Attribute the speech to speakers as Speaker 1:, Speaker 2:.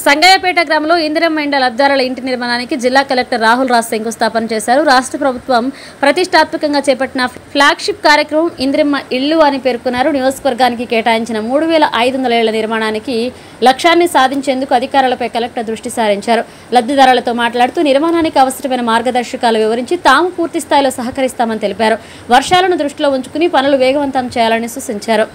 Speaker 1: సంగయ్యపేట గ్రామంలో ఇందిరమ్మ ఇండ్ల లబ్ధిదారుల ఇంటి నిర్మాణానికి జిల్లా కలెక్టర్ రాహుల్ రాజ్ శంకుస్థాపన చేశారు. రాష్ట్ర ప్రభుత్వం ప్రతిష్టాత్మకంగా చేపట్టిన ఫ్లాగ్షిప్ కార్యక్రమం ఇందిరమ్మ ఇల్లు అని పేర్కొన్నారు. నియోజకవర్గానికి కేటాయించిన 3500 ఇళ్ల నిర్మాణానికి లక్ష్యాన్ని సాధించేందుకు అధికారులపై కలెక్టర్ దృష్టి సారించారు. లబ్ధిదారులతో మాట్లాడుతూ నిర్మాణానికి అవసరమైన మార్గదర్శకాలు వివరించి తాము పూర్తి స్థాయిలో సహకరిస్తామని తెలిపారు. వర్షాలను దృష్టిలో ఉంచుకుని పనులు వేగవంతం చేయాలని సూచించారు.